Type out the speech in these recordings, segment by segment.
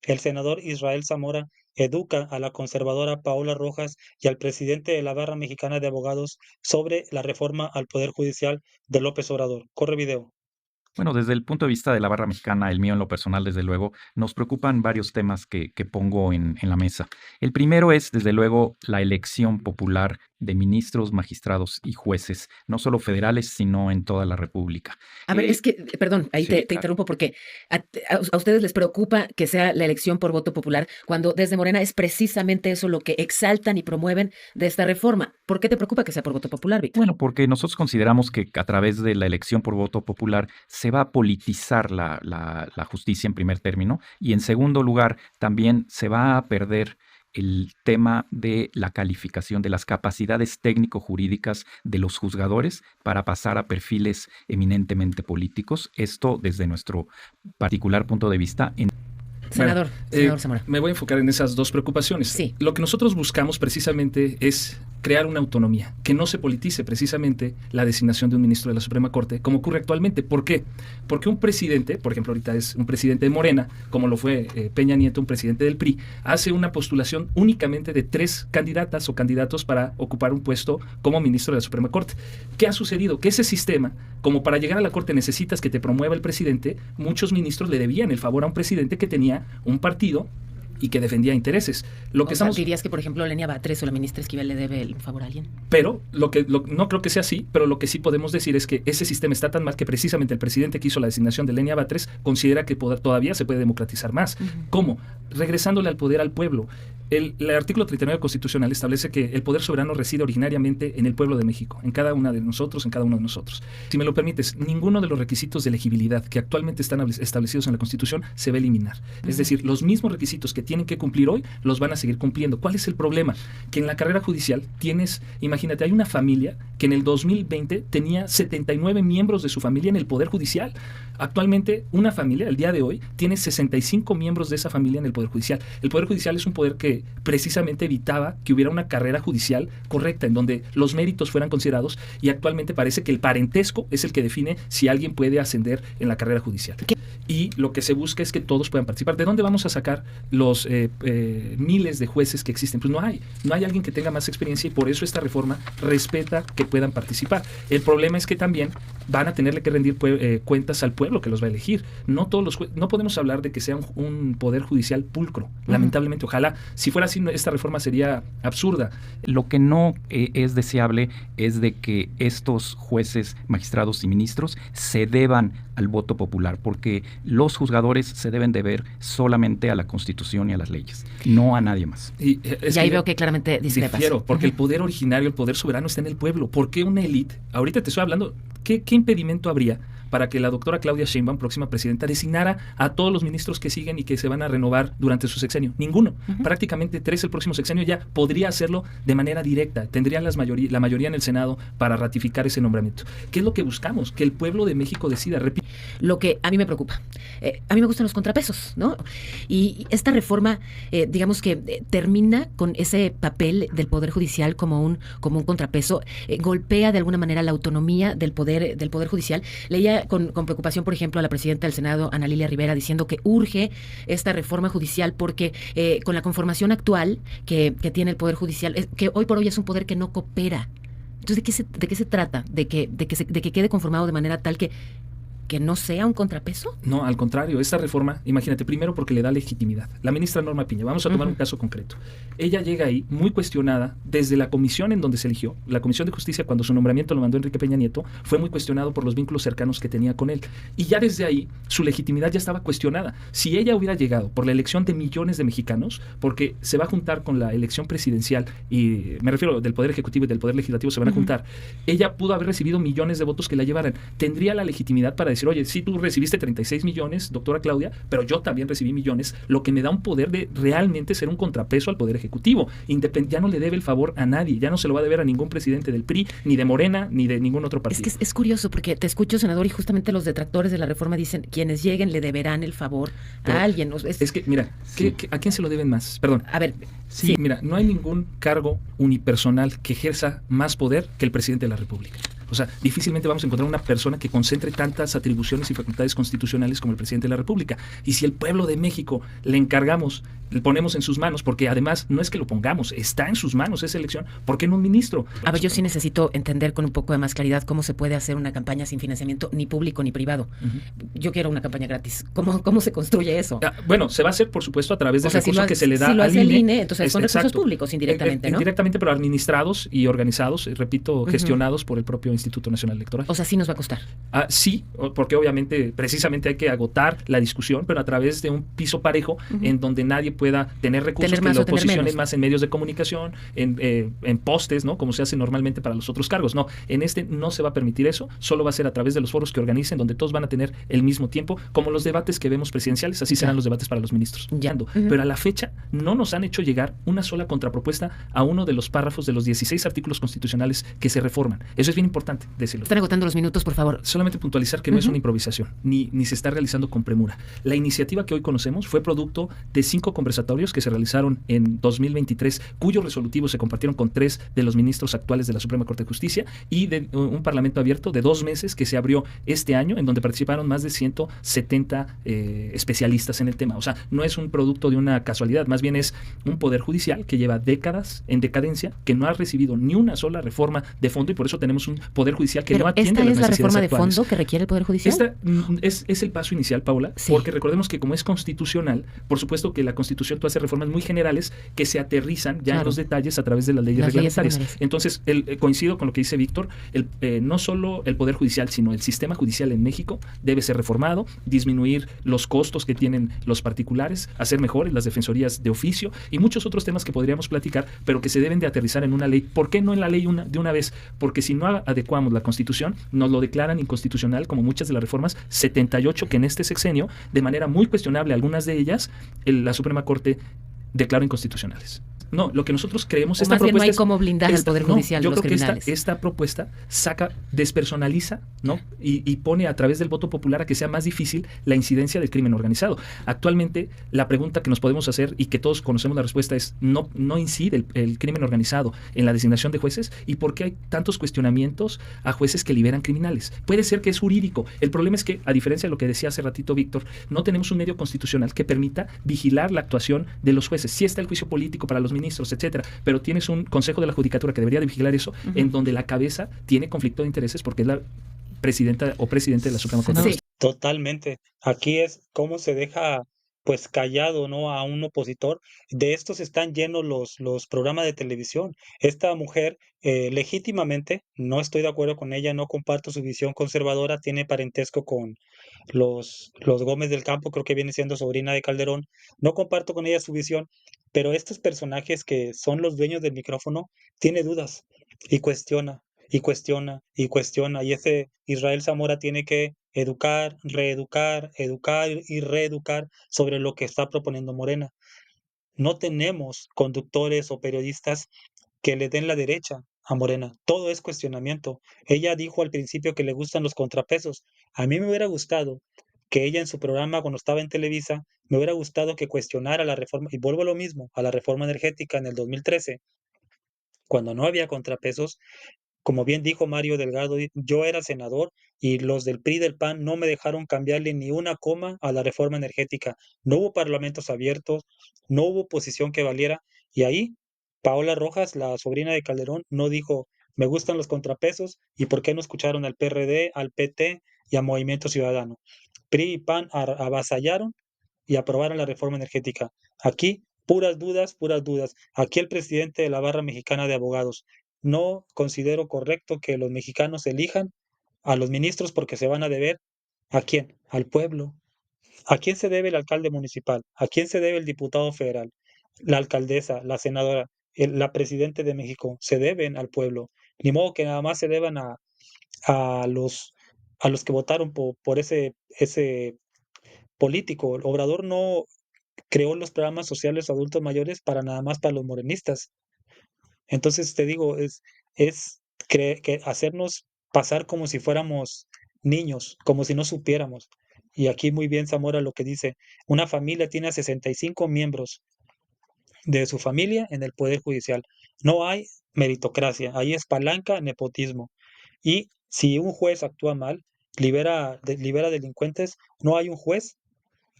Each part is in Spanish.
El senador Israel Zamora educa a la conservadora Paola Rojas y al presidente de la Barra Mexicana de Abogados sobre la reforma al Poder Judicial de López Obrador. Corre video. Bueno, desde el punto de vista de la barra mexicana, el mío en lo personal, desde luego, nos preocupan varios temas que pongo en la mesa. El primero es, desde luego, la elección popular de ministros, magistrados y jueces, no solo federales, sino en toda la República. A ver, es que, perdón, ahí Sí, te claro. interrumpo porque a ustedes les preocupa que sea la elección por voto popular, cuando desde Morena es precisamente eso lo que exaltan y promueven de esta reforma. ¿Por qué te preocupa que sea por voto popular, Víctor? Bueno, porque nosotros consideramos que a través de la elección por voto popular se va a politizar la justicia en primer término y en segundo lugar también se va a perder el tema de la calificación de las capacidades técnico-jurídicas de los juzgadores para pasar a perfiles eminentemente políticos. Esto desde nuestro particular punto de vista. Senador Zamora. Me voy a enfocar en esas dos preocupaciones. Sí. Lo que nosotros buscamos precisamente es crear una autonomía, que no se politice precisamente la designación de un ministro de la Suprema Corte, como ocurre actualmente. ¿Por qué? Porque un presidente, por ejemplo, ahorita es un presidente de Morena, como lo fue Peña Nieto, un presidente del PRI, hace una postulación únicamente de 3 candidatas o candidatos para ocupar un puesto como ministro de la Suprema Corte. ¿Qué ha sucedido? Que ese sistema, como para llegar a la Corte necesitas que te promueva el presidente, muchos ministros le debían el favor a un presidente que tenía un partido y que defendía intereses. ¿Dirías que, por ejemplo, Lenia Batres o la ministra Esquivel le debe el favor a alguien? Pero no creo que sea así, pero lo que sí podemos decir es que ese sistema está tan mal que precisamente el presidente que hizo la designación de Lenia Batres considera que todavía se puede democratizar más. ¿Cómo? Regresándole al poder al pueblo. El artículo 39 constitucional establece que el poder soberano reside originariamente en el pueblo de México, en cada una de nosotros, en cada uno de nosotros. Si me lo permites, ninguno de los requisitos de elegibilidad que actualmente están establecidos en la Constitución se va a eliminar. Es decir, los mismos requisitos que tienen que cumplir hoy los van a seguir cumpliendo. ¿Cuál es el problema? Que en la carrera judicial imagínate, hay una familia que en el 2020 tenía 79 miembros de su familia en el Poder Judicial. Actualmente, una familia, el día de hoy, tiene 65 miembros de esa familia en el Poder Judicial. El Poder Judicial es un poder que precisamente evitaba que hubiera una carrera judicial correcta, en donde los méritos fueran considerados, y actualmente parece que el parentesco es el que define si alguien puede ascender en la carrera judicial. Y lo que se busca es que todos puedan participar. ¿De dónde vamos a sacar los miles de jueces que existen? Pues no hay alguien que tenga más experiencia, y por eso esta reforma respeta que puedan participar. El problema es que también van a tenerle que rendir cuentas al pueblo que los va a elegir. No podemos hablar de que sea un poder judicial pulcro, lamentablemente. Ojalá, si fuera así, esta reforma sería absurda. Lo que no es deseable es de que estos jueces, magistrados y ministros se deban al voto popular, porque los juzgadores se deben deber solamente a la Constitución y a las leyes, no a nadie más. Y ahí veo que claramente discrepas. Difiero, porque el poder originario, el poder soberano está en el pueblo. ¿Por qué una élite? Ahorita te estoy hablando, ¿qué impedimento habría para que la doctora Claudia Sheinbaum, próxima presidenta, designara a todos los ministros que siguen y que se van a renovar durante su sexenio? Ninguno. Prácticamente 3 el próximo sexenio ya podría hacerlo de manera directa. Tendrían la mayoría en el Senado para ratificar ese nombramiento. ¿Qué es lo que buscamos? Que el pueblo de México decida. Lo que a mí me preocupa. A mí me gustan los contrapesos, ¿no? Y esta reforma, digamos que termina con ese papel del Poder Judicial como un contrapeso, golpea de alguna manera la autonomía del Poder Judicial. Leía con preocupación, por ejemplo, a la presidenta del Senado, Ana Lilia Rivera, diciendo que urge esta reforma judicial porque con la conformación actual que tiene el Poder Judicial, que hoy por hoy es un poder que no coopera. Entonces, ¿de qué se trata? ¿De que quede conformado de manera tal que no sea un contrapeso? No, al contrario, esta reforma, imagínate, primero porque le da legitimidad. La ministra Norma Piña, vamos a tomar un caso concreto. Ella llega ahí muy cuestionada desde la comisión en donde se eligió, la Comisión de Justicia, cuando su nombramiento lo mandó Enrique Peña Nieto, fue muy cuestionado por los vínculos cercanos que tenía con él. Y ya desde ahí, su legitimidad ya estaba cuestionada. Si ella hubiera llegado por la elección de millones de mexicanos, porque se va a juntar con la elección presidencial, y me refiero del Poder Ejecutivo y del Poder Legislativo se van a juntar, ella pudo haber recibido millones de votos que la llevaran. Tendría la legitimidad para decir, oye, sí, tú recibiste 36 millones, doctora Claudia, pero yo también recibí millones, lo que me da un poder de realmente ser un contrapeso al Poder Ejecutivo. Ya no le debe el favor a nadie, ya no se lo va a deber a ningún presidente del PRI, ni de Morena, ni de ningún otro partido. Es que es curioso, porque te escucho, senador, y justamente los detractores de la reforma dicen, quienes lleguen le deberán el favor a alguien. Es que, mira, ¿a quién se lo deben más? Perdón. A ver. Sí, mira, no hay ningún cargo unipersonal que ejerza más poder que el presidente de la República. O sea, difícilmente vamos a encontrar una persona que concentre tantas atribuciones y facultades constitucionales como el presidente de la República. Y si el pueblo de México le encargamos, le ponemos en sus manos, porque además no es que lo pongamos, está en sus manos esa elección, ¿por qué no un ministro? A ver, yo sí necesito entender con un poco de más claridad cómo se puede hacer una campaña sin financiamiento ni público ni privado. Yo quiero una campaña gratis. ¿Cómo se construye eso? Bueno, se va a hacer, por supuesto, a través del recurso que se le da si lo al hace el INE. INE, entonces son recursos públicos indirectamente, ¿no? Indirectamente, pero administrados y organizados, repito, gestionados por el propio Instituto Nacional Electoral. O sea, sí nos va a costar. Sí, porque obviamente, precisamente hay que agotar la discusión, pero a través de un piso parejo en donde nadie pueda tener recursos Tener más que lo o tener posicionen menos. más en medios de comunicación, en postes, ¿no? Como se hace normalmente para los otros cargos. No, en este no se va a permitir eso, solo va a ser a través de los foros que organicen, donde todos van a tener el mismo tiempo, como los debates que vemos presidenciales, así serán los debates para los ministros. Pero a la fecha no nos han hecho llegar una sola contrapropuesta a uno de los párrafos de los 16 artículos constitucionales que se reforman. Eso es bien importante decirlo. Están agotando los minutos, por favor. Solamente puntualizar que no es una improvisación, ni se está realizando con premura. La iniciativa que hoy conocemos fue producto de 5 conversatorios que se realizaron en 2023, cuyos resolutivos se compartieron con 3 de los ministros actuales de la Suprema Corte de Justicia, y de un parlamento abierto de 2 meses que se abrió este año, en donde participaron más de 170 especialistas en el tema. O sea, no es un producto de una casualidad, más bien es un poder judicial que lleva décadas en decadencia, que no ha recibido ni una sola reforma de fondo, y por eso tenemos un poder judicial que no atiende a las ¿Esta es la reforma de actuales. fondo que requiere el Poder Judicial? Esta es el paso inicial, Paula, porque recordemos que como es constitucional, por supuesto que la Constitución tú hace reformas muy generales que se aterrizan ya en los detalles a través de las leyes reglamentarias. Entonces, coincido con lo que dice Víctor, no solo el Poder Judicial, sino el sistema judicial en México debe ser reformado, disminuir los costos que tienen los particulares, hacer mejores las defensorías de oficio y muchos otros temas que podríamos platicar, pero que se deben de aterrizar en una ley. ¿Por qué no en la ley de una vez? Porque si no adecuamos la Constitución, nos lo declaran inconstitucional, como muchas de las reformas 78 que en este sexenio, de manera muy cuestionable, algunas de ellas, la Suprema Corte declaró inconstitucionales. No, lo que nosotros creemos, esta propuesta no hay cómo blindar al Poder Judicial. Yo creo que esta propuesta despersonaliza, ¿no? Y pone a través del voto popular a que sea más difícil la incidencia del crimen organizado. Actualmente, la pregunta que nos podemos hacer y que todos conocemos la respuesta es: no incide el crimen organizado en la designación de jueces, y por qué hay tantos cuestionamientos a jueces que liberan criminales. Puede ser que es jurídico. El problema es que, a diferencia de lo que decía hace ratito Víctor, no tenemos un medio constitucional que permita vigilar la actuación de los jueces. Sí está el juicio político para los ministros, etcétera, pero tienes un Consejo de la Judicatura que debería de vigilar eso, en donde la cabeza tiene conflicto de intereses porque es la presidenta o presidente de la Suprema Corte. Sí. Totalmente. Aquí es cómo se deja pues callado, ¿no?, a un opositor. De estos están llenos los programas de televisión. Esta mujer, legítimamente, no estoy de acuerdo con ella, no comparto su visión conservadora, tiene parentesco con los Gómez del Campo, creo que viene siendo sobrina de Calderón. No comparto con ella su visión, pero estos personajes que son los dueños del micrófono, tiene dudas y cuestiona, y cuestiona, y cuestiona. Y ese Israel Zamora tiene que educar, reeducar, educar y reeducar sobre lo que está proponiendo Morena. No tenemos conductores o periodistas que le den la derecha a Morena. Todo es cuestionamiento. Ella dijo al principio que le gustan los contrapesos. A mí me hubiera gustado que ella en su programa, cuando estaba en Televisa, me hubiera gustado que cuestionara la reforma, y vuelvo a lo mismo, a la reforma energética en el 2013, cuando no había contrapesos. Como bien dijo Mario Delgado, yo era senador y los del PRI y del PAN no me dejaron cambiarle ni una coma a la reforma energética. No hubo parlamentos abiertos, no hubo oposición que valiera. Y ahí, Paola Rojas, la sobrina de Calderón, no dijo: me gustan los contrapesos, y por qué no escucharon al PRD, al PT y a Movimiento Ciudadano. PRI y PAN avasallaron y aprobaron la reforma energética. Aquí, puras dudas, puras dudas. Aquí el presidente de la Barra Mexicana de Abogados: no considero correcto que los mexicanos elijan a los ministros porque se van a deber. ¿A quién? Al pueblo. ¿A quién se debe el alcalde municipal? ¿A quién se debe el diputado federal? La alcaldesa, la senadora, la presidenta de México, se deben al pueblo. Ni modo que nada más se deban a los, a los que votaron por ese político. Obrador no creó los programas sociales o adultos mayores para nada más para los morenistas. Entonces te digo, es que hacernos pasar como si fuéramos niños, como si no supiéramos. Y aquí muy bien Zamora lo que dice: una familia tiene a 65 miembros de su familia en el Poder Judicial. No hay meritocracia, ahí es palanca, nepotismo. Y Si un juez actúa mal, libera delincuentes, no hay un juez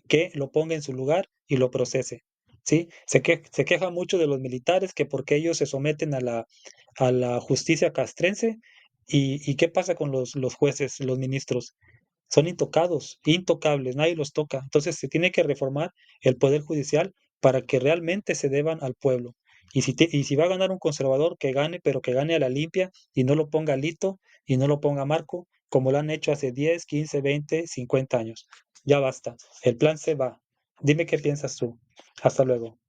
que lo ponga en su lugar y lo procese, ¿sí? Se queja mucho de los militares que porque ellos se someten a la justicia castrense y ¿qué pasa con los jueces, los ministros? Son intocados, intocables, nadie los toca. Entonces se tiene que reformar el poder judicial para que realmente se deban al pueblo. Y si va a ganar un conservador, que gane, pero que gane a la limpia y no lo ponga Lito y no lo ponga Marco, como lo han hecho hace 10, 15, 20, 50 años. Ya basta. El plan se va. Dime qué piensas tú. Hasta luego.